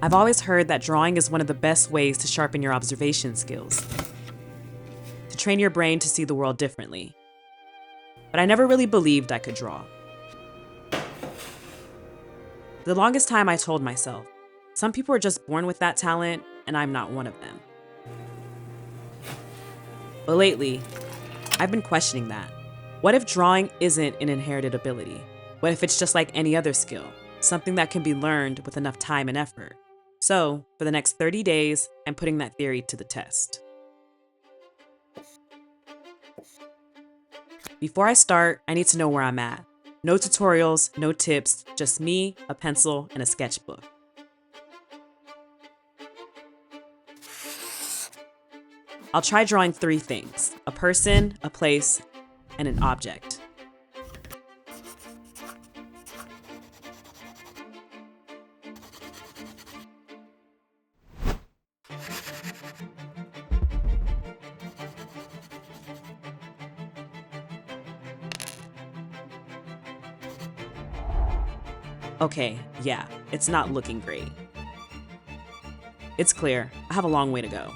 I've always heard that drawing is one of the best ways to sharpen your observation skills, to train your brain to see the world differently. But I never really believed I could draw. For the longest time, I told myself, some people are just born with that talent, and I'm not one of them. But lately, I've been questioning that. What if drawing isn't an inherited ability? What if it's just like any other skill, something that can be learned with enough time and effort? So, for the next 30 days, I'm putting that theory to the test. Before I start, I need to know where I'm at. No tutorials, no tips, just me, a pencil, and a sketchbook. I'll try drawing 3 things: a person, a place, and an object. Okay, yeah, it's not looking great. It's clear, I have a long way to go.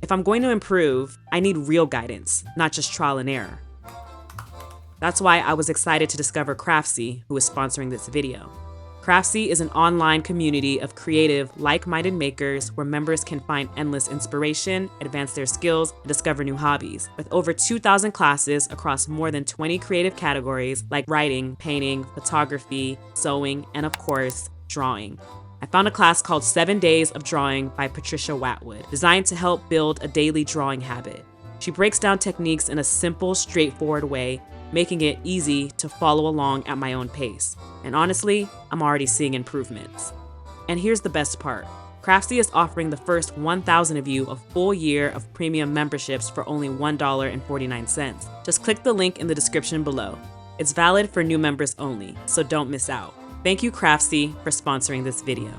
If I'm going to improve, I need real guidance, not just trial and error. That's why I was excited to discover Craftsy, who is sponsoring this video. Craftsy is an online community of creative, like-minded makers where members can find endless inspiration, advance their skills, and discover new hobbies. With over 2,000 classes across more than 20 creative categories like writing, painting, photography, sewing, and of course, drawing. I found a class called 7 Days of Drawing by Patricia Watwood, designed to help build a daily drawing habit. She breaks down techniques in a simple, straightforward way, making it easy to follow along at my own pace. And honestly, I'm already seeing improvements. And here's the best part. Craftsy is offering the first 1,000 of you a full year of premium memberships for only $1.49. Just click the link in the description below. It's valid for new members only, so don't miss out. Thank you, Craftsy, for sponsoring this video.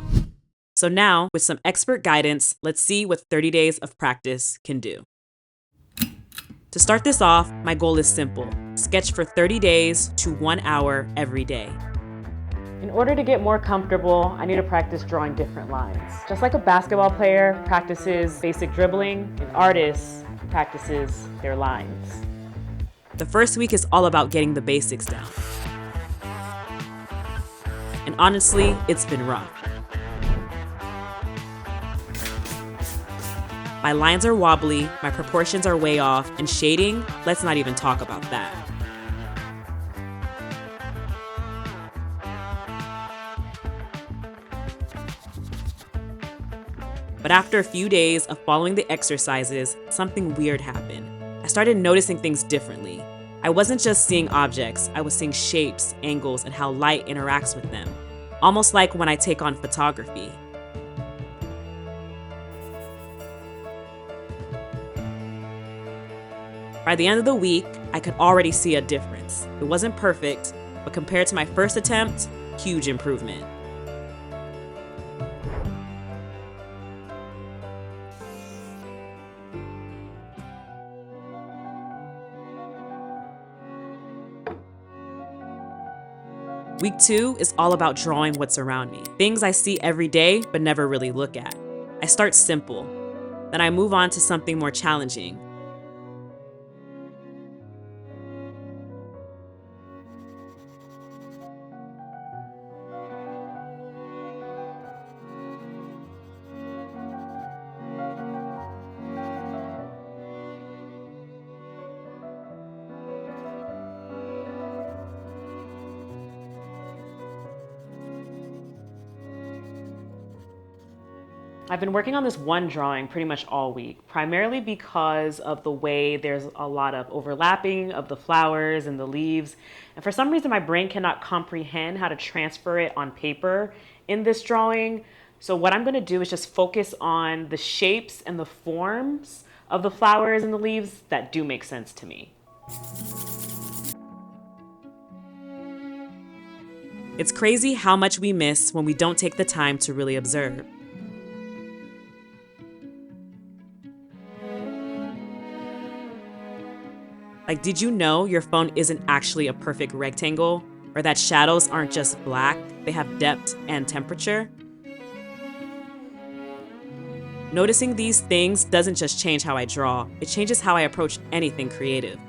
So now, with some expert guidance, let's see what 30 days of practice can do. To start this off, my goal is simple: sketch for 30 days to 1 hour every day. In order to get more comfortable, I need to practice drawing different lines. Just like a basketball player practices basic dribbling, an artist practices their lines. The first week is all about getting the basics down. And honestly, it's been rough. My lines are wobbly, my proportions are way off, and shading, let's not even talk about that. But after a few days of following the exercises, something weird happened. I started noticing things differently. I wasn't just seeing objects, I was seeing shapes, angles, and how light interacts with them. Almost like when I take on photography. By the end of the week, I could already see a difference. It wasn't perfect, but compared to my first attempt, huge improvement. Week 2 is all about drawing what's around me, things I see every day but never really look at. I start simple, then I move on to something more challenging. I've been working on this one drawing pretty much all week, primarily because of the way there's a lot of overlapping of the flowers and the leaves. And for some reason, my brain cannot comprehend how to transfer it on paper in this drawing. So what I'm gonna do is just focus on the shapes and the forms of the flowers and the leaves that do make sense to me. It's crazy how much we miss when we don't take the time to really observe. Like, did you know your phone isn't actually a perfect rectangle? or that shadows aren't just black, they have depth and temperature. Noticing these things doesn't just change how I draw, it changes how I approach anything creative.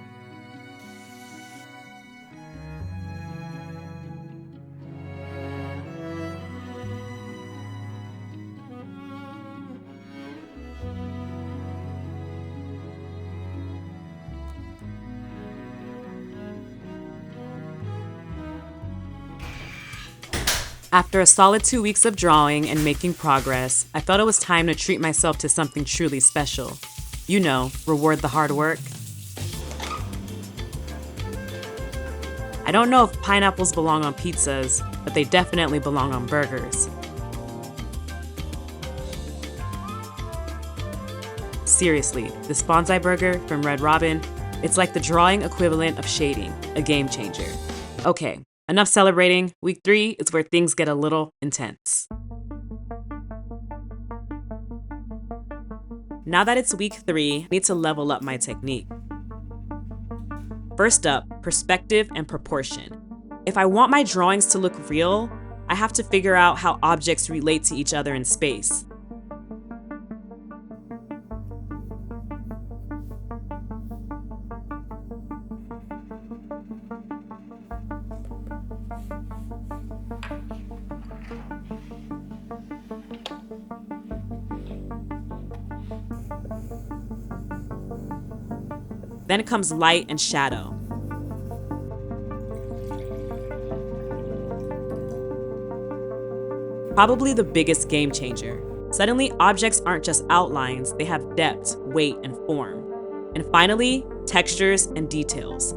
After a solid 2 weeks of drawing and making progress, I felt it was time to treat myself to something truly special. You know, reward the hard work. I don't know if pineapples belong on pizzas, but they definitely belong on burgers. Seriously, this bonsai burger from Red Robin, it's like the drawing equivalent of shading, a game changer. Okay, enough celebrating. Week 3 is where things get a little intense. Now that it's week 3, I need to level up my technique. First up, perspective and proportion. If I want my drawings to look real, I have to figure out how objects relate to each other in space. Then comes light and shadow. Probably the biggest game changer. Suddenly, objects aren't just outlines, they have depth, weight, and form. And finally, textures and details.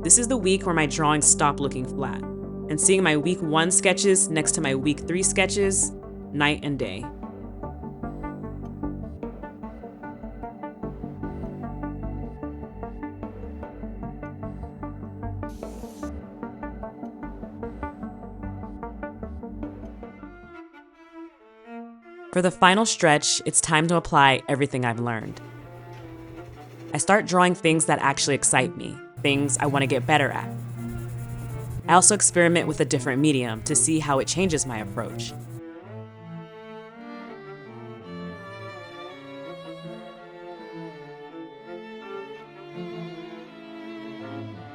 This is the week where my drawings stop looking flat, and seeing my week 1 sketches next to my week 3 sketches, night and day. For the final stretch, it's time to apply everything I've learned. I start drawing things that actually excite me, things I want to get better at. I also experiment with a different medium to see how it changes my approach.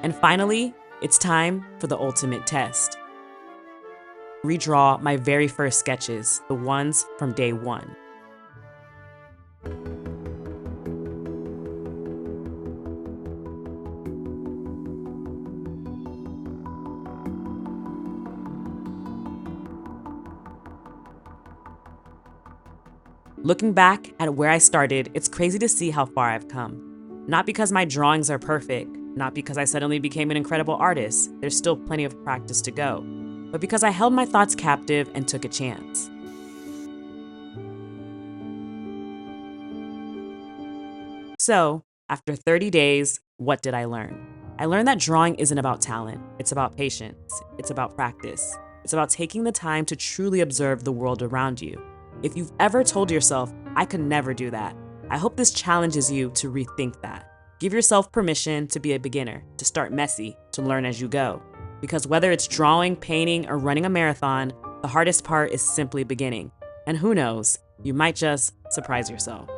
And finally, it's time for the ultimate test. Redraw my very first sketches, the ones from day 1. Looking back at where I started, it's crazy to see how far I've come. Not because my drawings are perfect, not because I suddenly became an incredible artist, there's still plenty of practice to go, but because I held my thoughts captive and took a chance. So, after 30 days, what did I learn? I learned that drawing isn't about talent, it's about patience, it's about practice, it's about taking the time to truly observe the world around you. If you've ever told yourself, I could never do that, I hope this challenges you to rethink that. Give yourself permission to be a beginner, to start messy, to learn as you go. Because whether it's drawing, painting, or running a marathon, the hardest part is simply beginning. And who knows, you might just surprise yourself.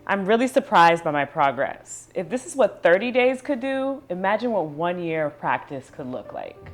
I'm really surprised by my progress. If this is what 30 days could do, imagine what 1 year of practice could look like.